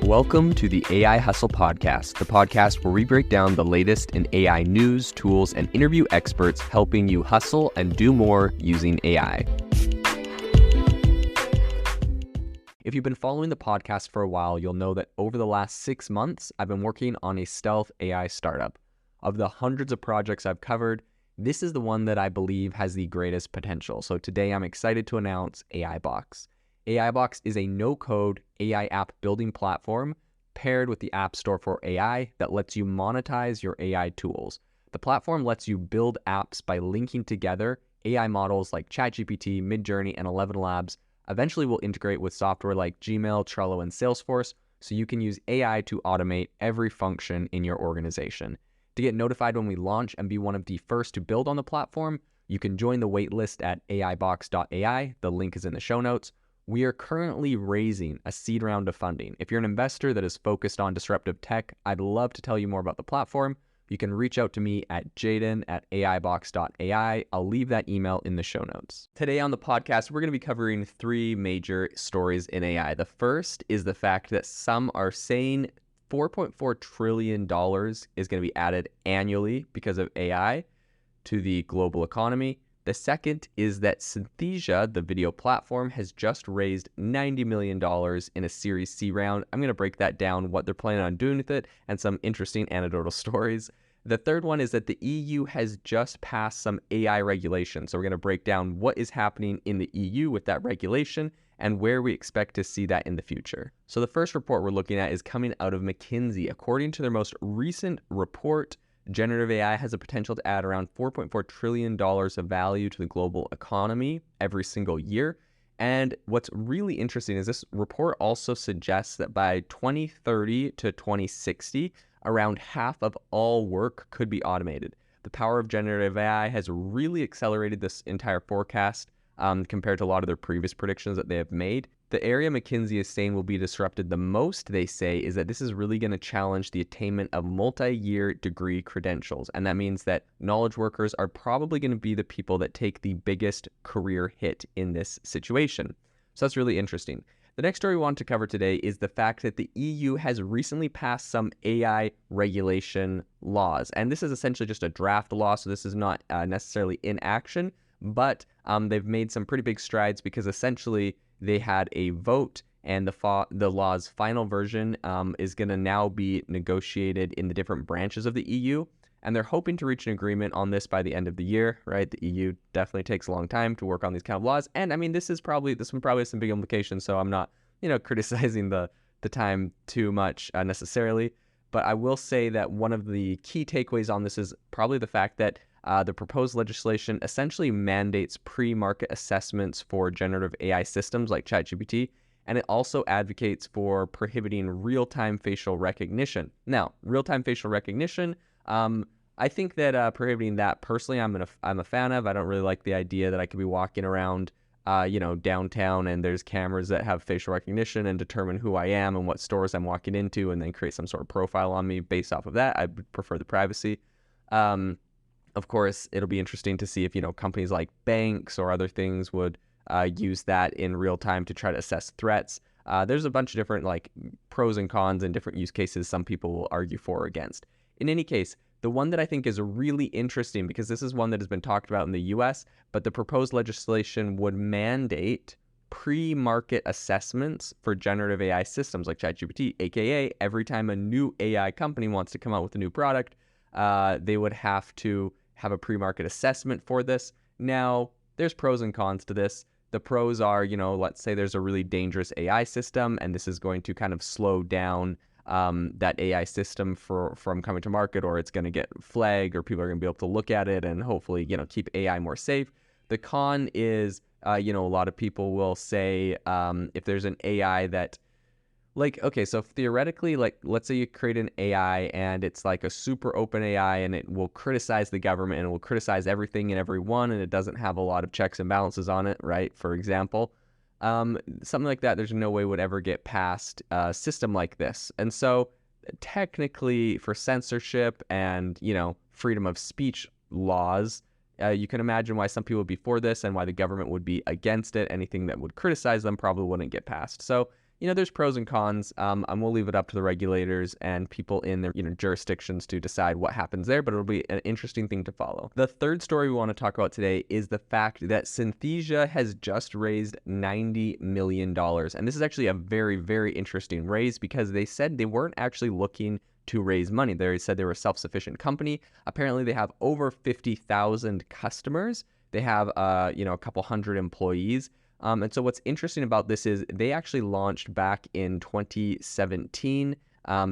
Welcome to the AI Hustle Podcast, the podcast where we break down the latest in AI news, tools, and interview experts helping you hustle and do more using AI. If you've been following the podcast for a while, you'll know that over the last 6 months, I've been working on a stealth AI startup. Of the hundreds of projects I've covered, this is the one that I believe has the greatest potential. So today I'm excited to announce AIBox. AIBox is a no-code AI app building platform paired with the App Store for AI that lets you monetize your AI tools. The platform lets you build apps by linking together AI models like ChatGPT, Midjourney, and 11 Labs. Eventually will integrate with software like Gmail, Trello, and Salesforce, so you can use AI to automate every function in your organization. To get notified when we launch and be one of the first to build on the platform, you can join the waitlist at aibox.ai. The link is in the show notes. We are currently raising a seed round of funding. If you're an investor that is focused on disruptive tech, I'd love to tell you more about the platform. You can reach out to me at jaden@aibox.ai. I'll leave that email in the show notes. Today on the podcast, we're going to be covering 3 major stories in AI. The first is the fact that some are saying $4.4 trillion is going to be added annually because of AI to the global economy. The second is that Synthesia, the video platform, has just raised $90 million in a Series C round. I'm going to break that down, what they're planning on doing with it, and some interesting anecdotal stories. The third one is that the EU has just passed some AI regulation. So we're going to break down what is happening in the EU with that regulation and where we expect to see that in the future. So the first report we're looking at is coming out of McKinsey. According to their most recent report, generative AI has a potential to add around $4.4 trillion of value to the global economy every single year. And what's really interesting is this report also suggests that by 2030 to 2060, around half of all work could be automated. The power of generative AI has really accelerated this entire forecast compared to a lot of their previous predictions that they have made. The area McKinsey is saying will be disrupted the most, they say, is that this is really going to challenge the attainment of multi-year degree credentials. And that means that knowledge workers are probably going to be the people that take the biggest career hit in this situation. So that's really interesting. The next story we want to cover today is the fact that the EU has recently passed some AI regulation laws. And this is essentially just a draft law, so this is not necessarily in action, but they've made some pretty big strides because essentially they had a vote, and the law's final version is going to now be negotiated in the different branches of the EU, and they're hoping to reach an agreement on this by the end of the year, right? The EU definitely takes a long time to work on these kind of laws, and I mean, this one probably has some big implications, so I'm not, criticizing the time too much necessarily, but I will say that one of the key takeaways on this is probably the fact that the proposed legislation essentially mandates pre-market assessments for generative AI systems like ChatGPT, and it also advocates for prohibiting real-time facial recognition. Now, real-time facial recognition, I think that prohibiting that personally, I'm a fan of. I don't really like the idea that I could be walking around, downtown, and there's cameras that have facial recognition and determine who I am and what stores I'm walking into, and then create some sort of profile on me based off of that. I would prefer the privacy. Of course, it'll be interesting to see if, companies like banks or other things would use that in real time to try to assess threats. There's a bunch of different pros and cons and different use cases some people will argue for or against. In any case, the one that I think is really interesting, because this is one that has been talked about in the US, but the proposed legislation would mandate pre-market assessments for generative AI systems like ChatGPT, aka every time a new AI company wants to come out with a new product, they would have to have a pre-market assessment for this. Now, there's pros and cons to this. The pros are, let's say there's a really dangerous AI system, and this is going to kind of slow down that AI system from coming to market, or it's going to get flagged, or people are going to be able to look at it and hopefully, keep AI more safe. The con is, a lot of people will say if there's an AI that, so theoretically, let's say you create an AI and it's like a super open AI, and it will criticize the government and it will criticize everything and everyone, and it doesn't have a lot of checks and balances on it, right? For example, something like that, there's no way would ever get past a system like this. And so technically for censorship and, freedom of speech laws, you can imagine why some people would be for this and why the government would be against it. Anything that would criticize them probably wouldn't get passed. So there's pros and cons, and we'll leave it up to the regulators and people in their, jurisdictions to decide what happens there, but it'll be an interesting thing to follow. The third story we want to talk about today is the fact that Synthesia has just raised $90 million. And this is actually a very, very interesting raise because they said they weren't actually looking to raise money. They said they were a self-sufficient company. Apparently, they have over 50,000 customers. They have, a couple hundred employees. And so what's interesting about this is they actually launched back in 2017.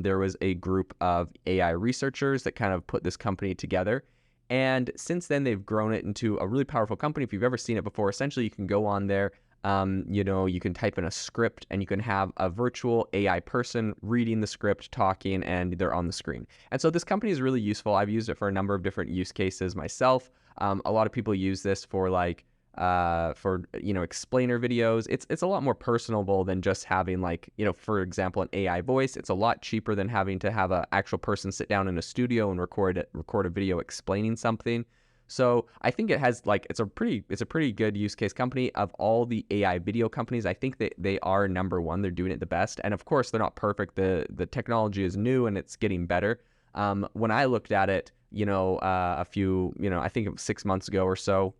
There was a group of AI researchers that kind of put this company together. And since then, they've grown it into a really powerful company. If you've ever seen it before, essentially you can go on there, you can type in a script and you can have a virtual AI person reading the script, talking, and they're on the screen. And so this company is really useful. I've used it for a number of different use cases myself. A lot of people use this for explainer videos. It's a lot more personable than just having for example, an AI voice. It's a lot cheaper than having to have an actual person sit down in a studio and record a video explaining something. So I think it has it's a pretty good use case company. Of all the AI video companies, I think that they are number one. They're doing it the best. And of course, they're not perfect. The technology is new and it's getting better. When I looked at it, I think it was 6 months ago or so,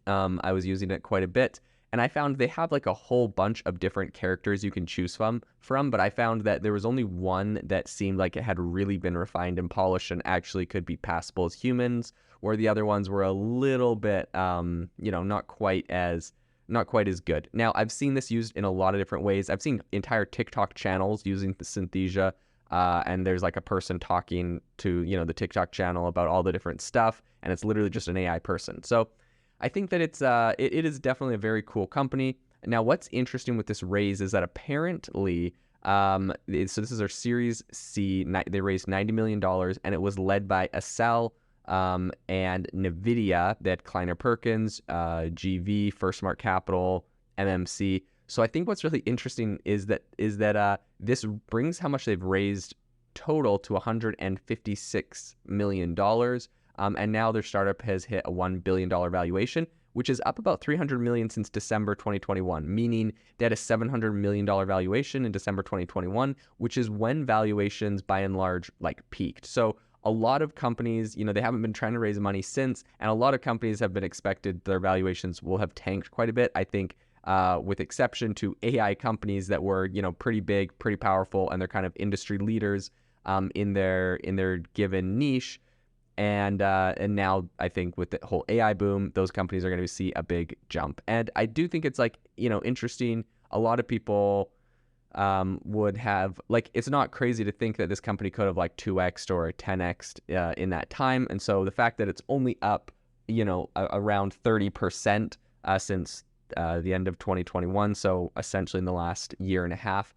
I was using it quite a bit, and I found they have a whole bunch of different characters you can choose from, but I found that there was only one that seemed like it had really been refined and polished and actually could be passable as humans, where the other ones were a little bit, not quite as good. Now, I've seen this used in a lot of different ways. I've seen entire TikTok channels using the Synthesia, and there's a person talking to, the TikTok channel about all the different stuff, and it's literally just an AI person. So I think that it is definitely a very cool company. Now, what's interesting with this raise is that apparently, so this is our Series C. They raised $90 million, and it was led by Accel and NVIDIA. They had Kleiner Perkins, GV, First Smart Capital, MMC. So I think what's really interesting is that this brings how much they've raised total to $156 million. And now their startup has hit a $1 billion valuation, which is up about $300 million since December 2021, meaning they had a $700 million valuation in December 2021, which is when valuations by and large peaked. So a lot of companies, they haven't been trying to raise money since, and a lot of companies have been expected their valuations will have tanked quite a bit. I think with exception to AI companies that were, pretty big, pretty powerful, and they're kind of industry leaders in their given niche. And now I think with the whole AI boom, those companies are going to see a big jump. And I do think it's interesting. A lot of people would have it's not crazy to think that this company could have 2x or 10x in that time. And so the fact that it's only up, around 30% since the end of 2021, so essentially in the last year and a half,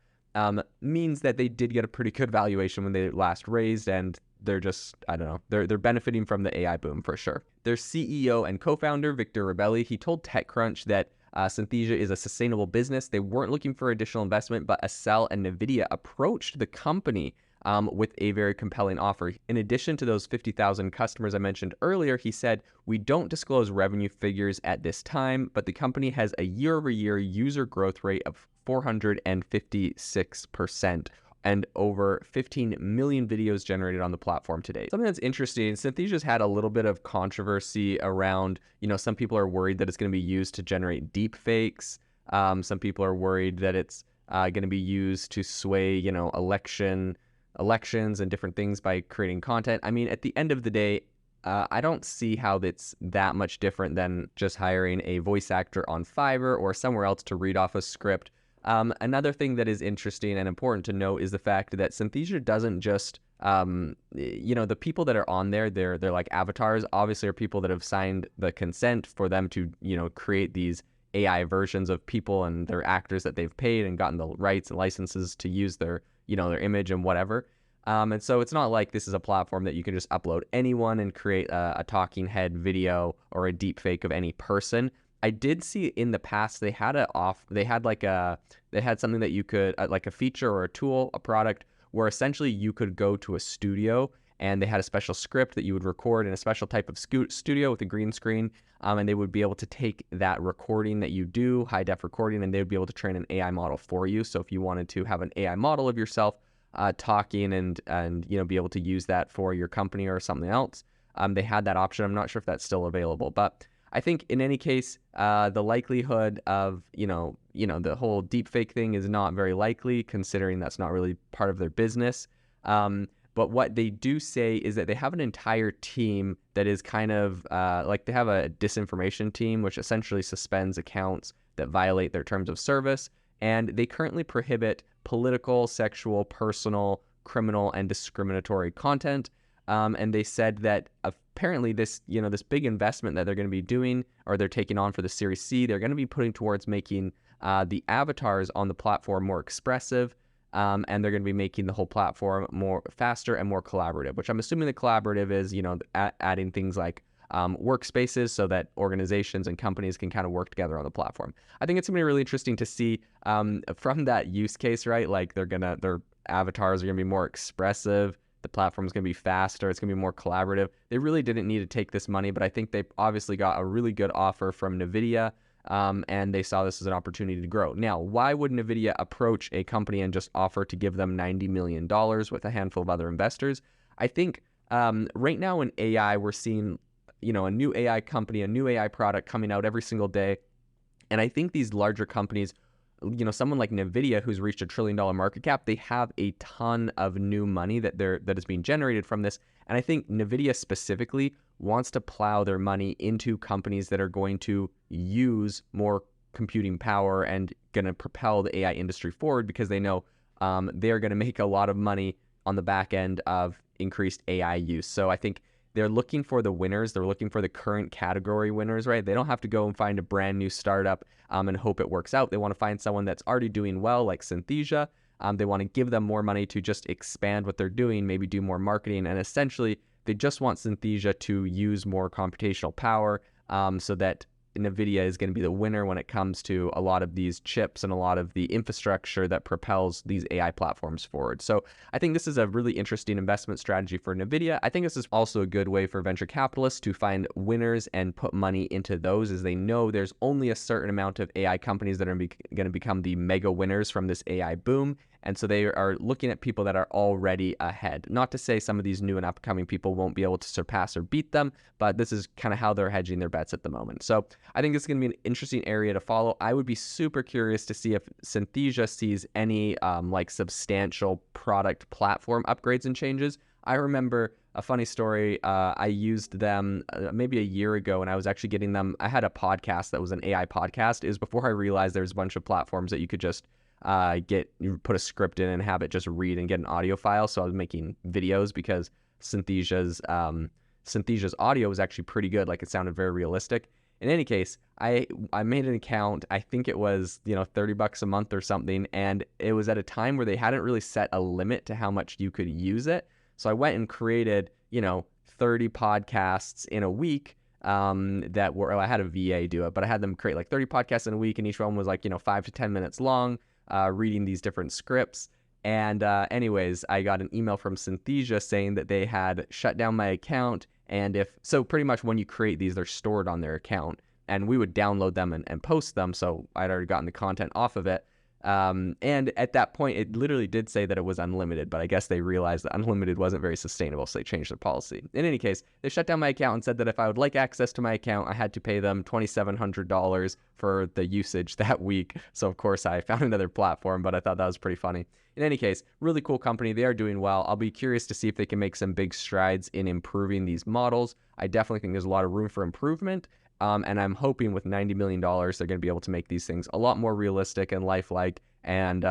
means that they did get a pretty good valuation when they last raised, and they're just, I don't know, they're benefiting from the AI boom for sure. Their CEO and co-founder, Victor Rebelli, he told TechCrunch that Synthesia is a sustainable business. They weren't looking for additional investment, but Accel and NVIDIA approached the company with a very compelling offer. In addition to those 50,000 customers I mentioned earlier, he said, "We don't disclose revenue figures at this time, but the company has a year-over-year user growth rate of 456%. And over 15 million videos generated on the platform today." Something that's interesting, Synthesia's had a little bit of controversy around, some people are worried that it's going to be used to generate deep fakes. Some people are worried that it's going to be used to sway, elections and different things by creating content. I mean, at the end of the day, I don't see how that's that much different than just hiring a voice actor on Fiverr or somewhere else to read off a script. Another thing that is interesting and important to note is the fact that Synthesia doesn't just, the people that are on there, they're like avatars, obviously are people that have signed the consent for them to, create these AI versions of people and their actors that they've paid and gotten the rights and licenses to use their, their image and whatever. And so it's not like this is a platform that you can just upload anyone and create a talking head video or a deep fake of any person. I did see in the past they had something that you could like a feature or a tool, a product where essentially you could go to a studio and they had a special script that you would record in a special type of studio with a green screen, and they would be able to take that recording that you do, high-def recording, and they would be able to train an AI model for you. So if you wanted to have an AI model of yourself talking and be able to use that for your company or something else, they had that option. I'm not sure if that's still available, but I think in any case, the likelihood of, the whole deepfake thing is not very likely, considering that's not really part of their business. But what they do say is that they have an entire team that is kind of they have a disinformation team, which essentially suspends accounts that violate their terms of service. And they currently prohibit political, sexual, personal, criminal, and discriminatory content. And they said that apparently this big investment that they're going to be doing, or they're taking on for the Series C, they're going to be putting towards making the avatars on the platform more expressive, and they're going to be making the whole platform more faster and more collaborative, which I'm assuming the collaborative is, adding things like workspaces so that organizations and companies can kind of work together on the platform. I think it's going to be really interesting to see from that use case, right? Like their avatars are going to be more expressive. The platform is going to be faster. It's going to be more collaborative. They really didn't need to take this money, but I think they obviously got a really good offer from NVIDIA, and they saw this as an opportunity to grow. Now, why would NVIDIA approach a company and just offer to give them $90 million with a handful of other investors? I think right now in AI, we're seeing a new AI company, a new AI product coming out every single day. And I think these larger companies, someone like NVIDIA, who's reached $1 trillion market cap, they have a ton of new money that is being generated from this. And I think NVIDIA specifically wants to plow their money into companies that are going to use more computing power and going to propel the AI industry forward, because they know they're going to make a lot of money on the back end of increased AI use. So I think they're looking for the winners. They're looking for the current category winners, right? They don't have to go and find a brand new startup and hope it works out. They want to find someone that's already doing well, like Synthesia. They want to give them more money to just expand what they're doing, maybe do more marketing. And essentially, they just want Synthesia to use more computational power so that NVIDIA is going to be the winner when it comes to a lot of these chips and a lot of the infrastructure that propels these AI platforms forward. So I think this is a really interesting investment strategy for NVIDIA. I think this is also a good way for venture capitalists to find winners and put money into those, as they know there's only a certain amount of AI companies that are going to become the mega winners from this AI boom. And so they are looking at people that are already ahead. Not to say some of these new and upcoming people won't be able to surpass or beat them, but this is kind of how they're hedging their bets at the moment. So I think this is going to be an interesting area to follow. I would be super curious to see if Synthesia sees any substantial product platform upgrades and changes. I remember a funny story. I used them maybe a year ago, and I was actually getting them. I had a podcast that was an AI podcast. It was before I realized there's a bunch of platforms that you could just you put a script in and have it just read and get an audio file. So I was making videos because Synthesia's audio was actually pretty good. Like, it sounded very realistic. In any case, I made an account. I think it was, $30 a month or something. And it was at a time where they hadn't really set a limit to how much you could use it. So I went and created, 30 podcasts in a week that were, I had a VA do it, but I had them create like 30 podcasts in a week, and each one was like, 5 to 10 minutes long, reading these different scripts. And anyways, I got an email from Synthesia saying that they had shut down my account. And so pretty much when you create these, they're stored on their account, and we would download them and post them. So I'd already gotten the content off of it. And at that point, it literally did say that it was unlimited, but I guess they realized that unlimited wasn't very sustainable, so they changed their policy. In any case, they shut down my account and said that if I would like access to my account, I had to pay them $2,700 for the usage that week. So of course, I found another platform, but I thought that was pretty funny. In any case, really cool company. They are doing well. I'll be curious to see if they can make some big strides in improving these models. I definitely think there's a lot of room for improvement. And I'm hoping with $90 million, they're going to be able to make these things a lot more realistic and lifelike and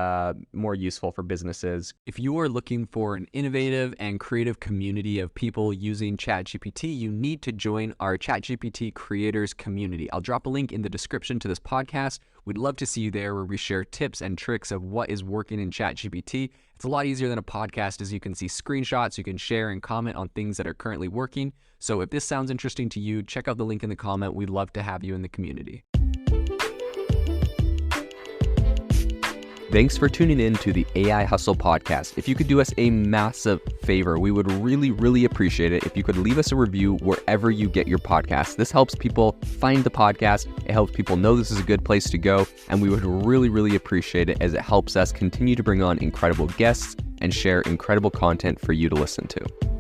more useful for businesses. If you are looking for an innovative and creative community of people using ChatGPT, you need to join our ChatGPT creators community. I'll drop a link in the description to this podcast. We'd love to see you there, where we share tips and tricks of what is working in ChatGPT. It's a lot easier than a podcast, as you can see screenshots, you can share and comment on things that are currently working. So if this sounds interesting to you, check out the link in the comment. We'd love to have you in the community. Thanks for tuning in to the AI Hustle podcast. If you could do us a massive favor, we would really, really appreciate it if you could leave us a review wherever you get your podcast. This helps people find the podcast. It helps people know this is a good place to go. And we would really, really appreciate it as it helps us continue to bring on incredible guests and share incredible content for you to listen to.